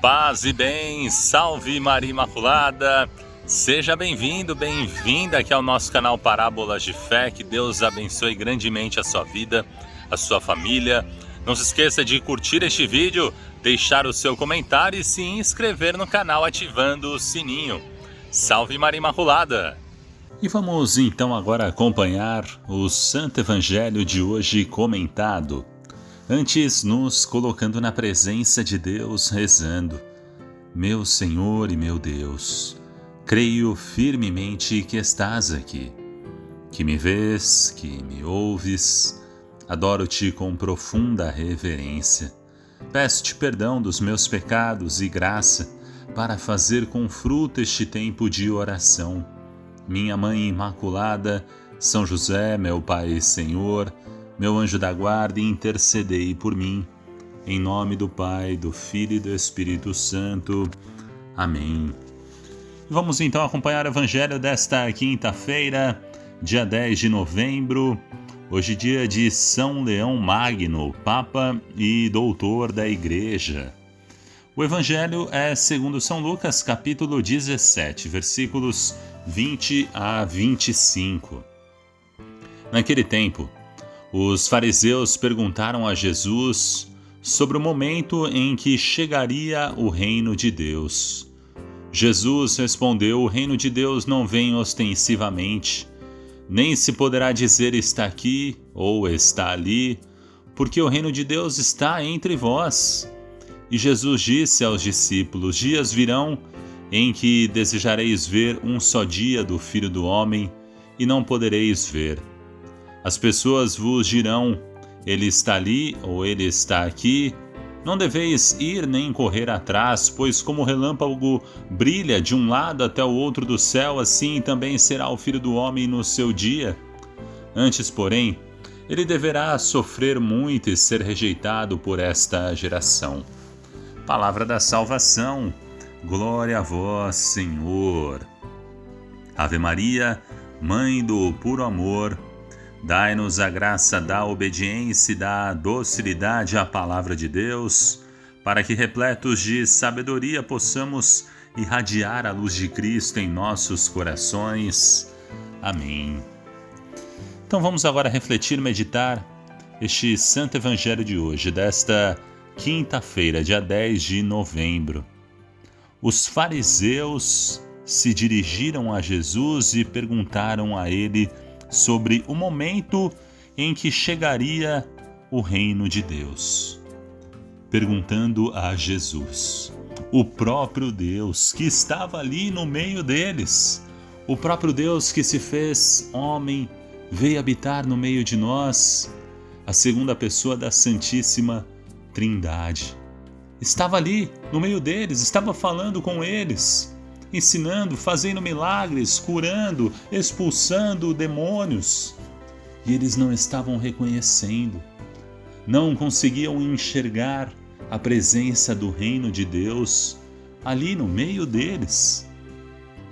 Paz e bem, salve Maria Imaculada, seja bem-vindo, bem-vinda aqui ao nosso canal Parábolas de Fé, que Deus abençoe grandemente a sua vida, a sua família. Não se esqueça de curtir este vídeo, deixar o seu comentário e se inscrever no canal ativando o sininho. Salve Maria Imaculada! E vamos então agora acompanhar o Santo Evangelho de hoje comentado. Antes, nos colocando na presença de Deus, rezando: Meu Senhor e meu Deus, creio firmemente que estás aqui, que me vês, que me ouves. Adoro-te com profunda reverência. Peço-te perdão dos meus pecados e graça para fazer com fruto este tempo de oração. Minha Mãe Imaculada, São José, meu Pai e Senhor, meu anjo da guarda, intercedei por mim. Em nome do Pai, do Filho e do Espírito Santo. Amém. Vamos então acompanhar o Evangelho desta quinta-feira, dia 10 de novembro, hoje dia de São Leão Magno, Papa e Doutor da Igreja. O Evangelho é segundo São Lucas, capítulo 17, versículos 20 a 25. Naquele tempo, os fariseus perguntaram a Jesus sobre o momento em que chegaria o reino de Deus. Jesus respondeu: O reino de Deus não vem ostensivamente, nem se poderá dizer está aqui ou está ali, porque o reino de Deus está entre vós. E Jesus disse aos discípulos: Dias virão em que desejareis ver um só dia do Filho do Homem e não podereis ver. As pessoas vos dirão: ele está ali ou ele está aqui. Não deveis ir nem correr atrás, pois como o relâmpago brilha de um lado até o outro do céu, assim também será o Filho do Homem no seu dia. Antes, porém, ele deverá sofrer muito e ser rejeitado por esta geração. Palavra da salvação. Glória a vós, Senhor. Ave Maria, Mãe do puro amor, dai-nos a graça da obediência e da docilidade à palavra de Deus, para que, repletos de sabedoria, possamos irradiar a luz de Cristo em nossos corações. Amém. Então vamos agora refletir, meditar este Santo Evangelho de hoje, desta quinta-feira, dia 10 de novembro. Os fariseus se dirigiram a Jesus e perguntaram a ele sobre o momento em que chegaria o reino de Deus. Perguntando a Jesus, o próprio Deus que estava ali no meio deles, o próprio Deus que se fez homem, veio habitar no meio de nós, a segunda pessoa da Santíssima Trindade. Estava ali no meio deles, estava falando com eles, ensinando, fazendo milagres, curando, expulsando demônios. E eles não estavam reconhecendo, não conseguiam enxergar a presença do reino de Deus ali no meio deles.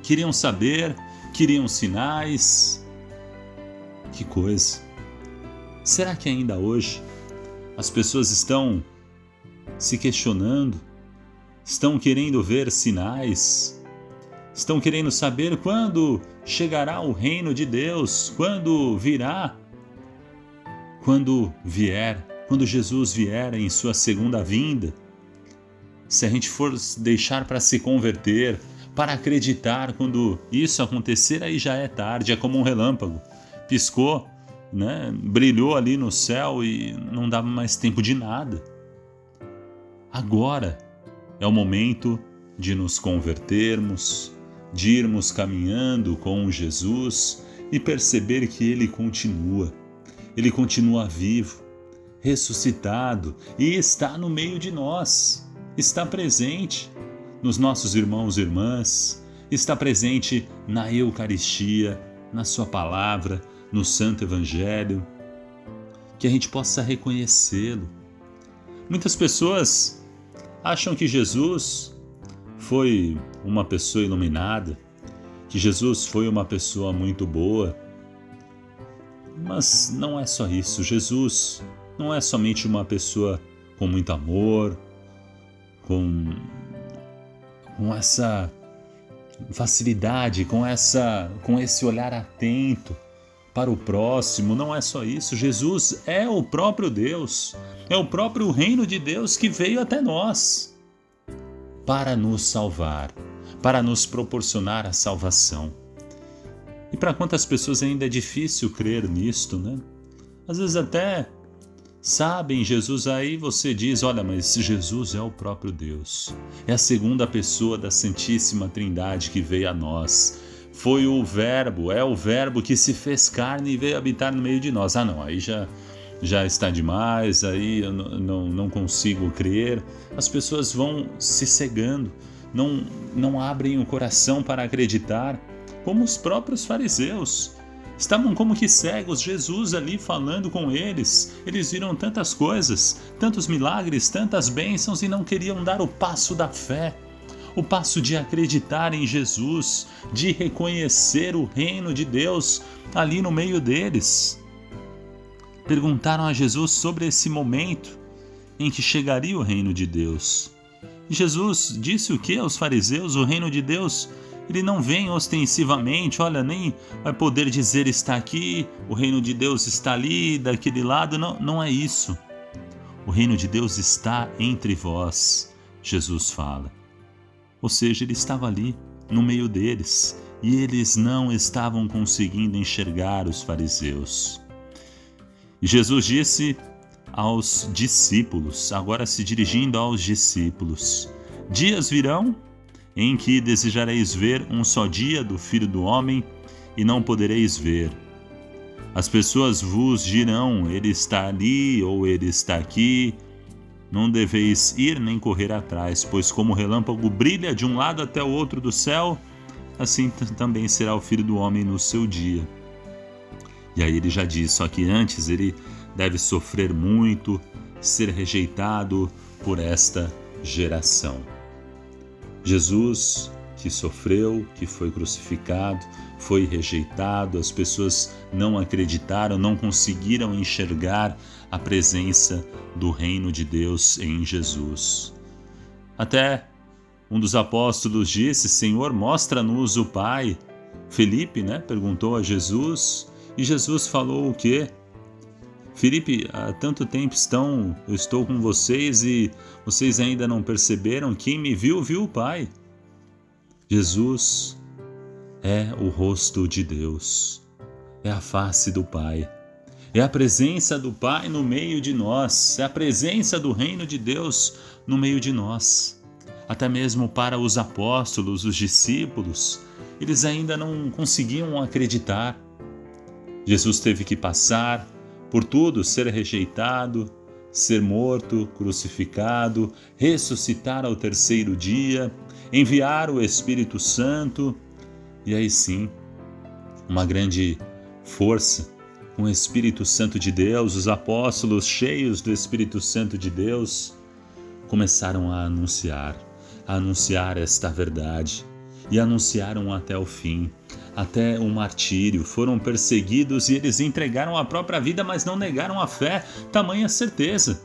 Queriam saber, queriam sinais. Que coisa! Será que ainda hoje as pessoas estão se questionando, estão querendo ver sinais, estão querendo saber quando chegará o reino de Deus, quando virá, quando vier, quando Jesus vier em sua segunda vinda? Se a gente for deixar para se converter, para acreditar, quando isso acontecer, aí já é tarde, é como um relâmpago, piscou, brilhou ali no céu e não dava mais tempo de nada. Agora é o momento de nos convertermos, de irmos caminhando com Jesus e perceber que Ele continua vivo, ressuscitado e está no meio de nós, está presente nos nossos irmãos e irmãs, está presente na Eucaristia, na Sua Palavra, no Santo Evangelho, que a gente possa reconhecê-lo. Muitas pessoas acham que Jesus foi uma pessoa iluminada, que Jesus foi uma pessoa muito boa. Mas não é só isso. Jesus não é somente uma pessoa com muito amor, com com essa facilidade, com esse olhar atento para o próximo. Não é só isso, Jesus é o próprio Deus, é o próprio reino de Deus que veio até nós para nos salvar, para nos proporcionar a salvação. E para quantas pessoas ainda é difícil crer nisto, né? Às vezes até sabem Jesus, aí você diz, olha, mas Jesus é o próprio Deus. É a segunda pessoa da Santíssima Trindade que veio a nós. Foi o Verbo, é o Verbo que se fez carne e veio habitar no meio de nós. Ah não, aí já está demais, aí eu não consigo crer. As pessoas vão se cegando, não abrem o coração para acreditar, como os próprios fariseus. Estavam como que cegos, Jesus ali falando com eles. Eles viram tantas coisas, tantos milagres, tantas bênçãos e não queriam dar o passo da fé, o passo de acreditar em Jesus, de reconhecer o reino de Deus ali no meio deles. Perguntaram a Jesus sobre esse momento em que chegaria o reino de Deus. E Jesus disse o que aos fariseus? O reino de Deus, ele não vem ostensivamente, olha, nem vai poder dizer está aqui, o reino de Deus está ali, daquele lado, não é isso. O reino de Deus está entre vós, Jesus fala. Ou seja, ele estava ali, no meio deles, e eles não estavam conseguindo enxergar os fariseus. E Jesus disse aos discípulos, agora se dirigindo aos discípulos, dias virão em que desejareis ver um só dia do Filho do Homem e não podereis ver. As pessoas vos dirão, ele está ali ou ele está aqui. Não deveis ir nem correr atrás, pois como o relâmpago brilha de um lado até o outro do céu, assim também será o Filho do Homem no seu dia. E aí ele já diz, só que antes ele deve sofrer muito, ser rejeitado por esta geração. Jesus, que sofreu, que foi crucificado, foi rejeitado, as pessoas não acreditaram, não conseguiram enxergar a presença do reino de Deus em Jesus. Até um dos apóstolos disse, Senhor, mostra-nos o Pai. Felipe, perguntou a Jesus, e Jesus falou o quê? Felipe, há tanto tempo eu estou com vocês e vocês ainda não perceberam? Quem me viu, viu o Pai. Jesus é o rosto de Deus, é a face do Pai, é a presença do Pai no meio de nós, é a presença do reino de Deus no meio de nós. Até mesmo para os apóstolos, os discípulos, eles ainda não conseguiam acreditar. Jesus teve que passar por tudo, ser rejeitado, ser morto, crucificado, ressuscitar ao terceiro dia, enviar o Espírito Santo, e aí sim, uma grande força, com o Espírito Santo de Deus, os apóstolos cheios do Espírito Santo de Deus, começaram a anunciar esta verdade, e anunciaram até o fim, até o martírio. Foram perseguidos e eles entregaram a própria vida, mas não negaram a fé, tamanha certeza.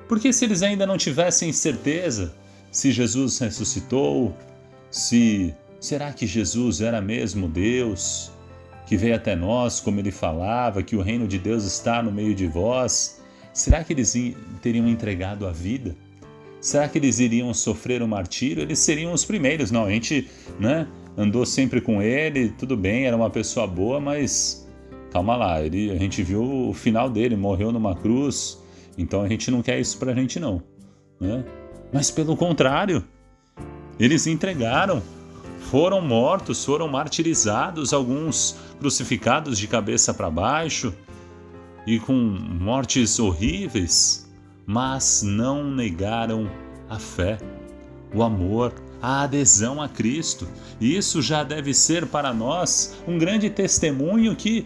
Porque se eles ainda não tivessem certeza se Jesus ressuscitou, será que Jesus era mesmo Deus, que veio até nós, como ele falava, que o reino de Deus está no meio de vós, será que eles teriam entregado a vida? Será que eles iriam sofrer o martírio? Eles seriam os primeiros. Não, a gente andou sempre com ele, tudo bem, era uma pessoa boa, mas calma lá, a gente viu o final dele, morreu numa cruz, então a gente não quer isso pra gente não. Mas pelo contrário, eles entregaram, foram mortos, foram martirizados, alguns crucificados de cabeça para baixo e com mortes horríveis, mas não negaram a fé, o amor, a adesão a Cristo. E isso já deve ser para nós um grande testemunho que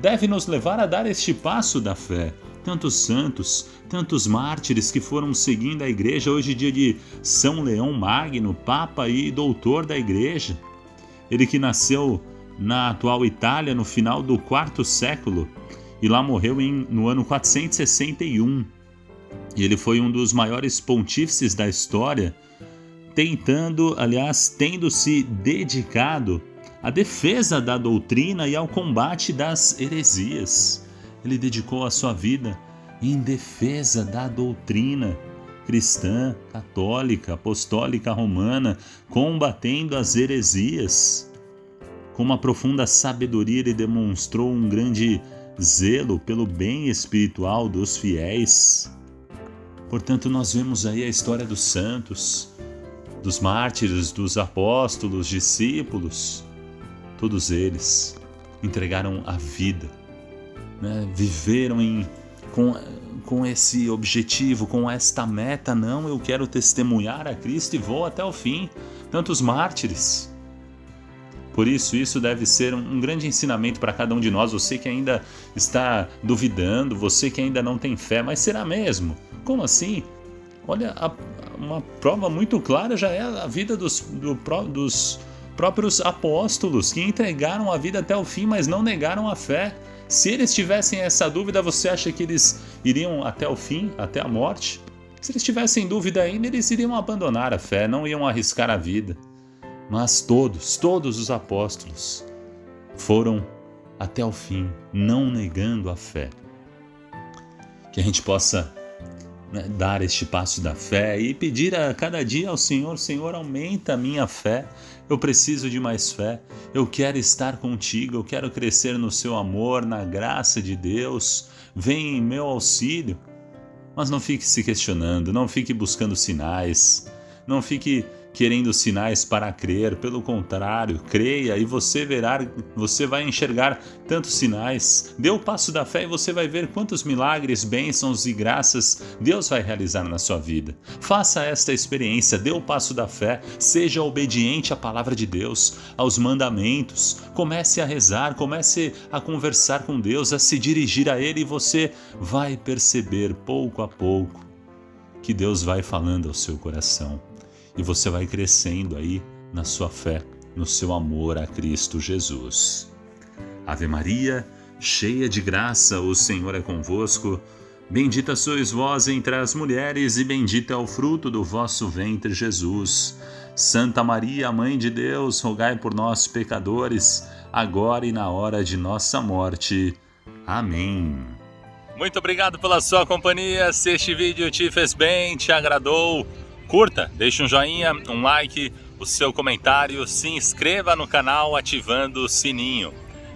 deve nos levar a dar este passo da fé. Tantos santos, tantos mártires que foram seguindo a igreja, hoje dia de São Leão Magno, Papa e doutor da igreja. Ele que nasceu na atual Itália no final do IV século e lá morreu no ano 461. E ele foi um dos maiores pontífices da história, tendo se dedicado à defesa da doutrina e ao combate das heresias. Ele dedicou a sua vida em defesa da doutrina cristã, católica, apostólica, romana, combatendo as heresias. Com uma profunda sabedoria, ele demonstrou um grande zelo pelo bem espiritual dos fiéis. Portanto, nós vemos aí a história dos santos, dos mártires, dos apóstolos, discípulos. Todos eles entregaram a vida, né? Viveram com esse objetivo, com esta meta. Não, eu quero testemunhar a Cristo e vou até o fim. Tantos mártires. Por isso deve ser um grande ensinamento para cada um de nós. Você que ainda está duvidando, você que ainda não tem fé, mas será mesmo? Como assim? Olha, uma prova muito clara já é a vida dos próprios apóstolos, que entregaram a vida até o fim, mas não negaram a fé. Se eles tivessem essa dúvida, você acha que eles iriam até o fim, até a morte? Se eles tivessem dúvida ainda, eles iriam abandonar a fé, não iam arriscar a vida. Mas todos os apóstolos foram até o fim, não negando a fé. Que a gente possa, né, dar este passo da fé e pedir a cada dia ao Senhor: Senhor, aumenta a minha fé, eu preciso de mais fé, eu quero estar contigo, eu quero crescer no seu amor, na graça de Deus, vem em meu auxílio. Mas não fique se questionando, não fique buscando sinais, não fique querendo sinais para crer. Pelo contrário, creia e você vai enxergar tantos sinais. Dê o passo da fé e você vai ver quantos milagres, bênçãos e graças Deus vai realizar na sua vida. Faça esta experiência, dê o passo da fé, seja obediente à palavra de Deus, aos mandamentos. Comece a rezar, comece a conversar com Deus, a se dirigir a Ele, e você vai perceber pouco a pouco que Deus vai falando ao seu coração. E você vai crescendo aí na sua fé, no seu amor a Cristo Jesus. Ave Maria, cheia de graça, o Senhor é convosco. Bendita sois vós entre as mulheres e bendito é o fruto do vosso ventre, Jesus. Santa Maria, Mãe de Deus, rogai por nós, pecadores, agora e na hora de nossa morte. Amém. Muito obrigado pela sua companhia. Se este vídeo te fez bem, te agradou, curta, deixe um joinha, um like, o seu comentário, se inscreva no canal ativando o sininho.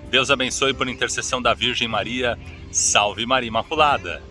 Deus abençoe por intercessão da Virgem Maria. Salve Maria Imaculada!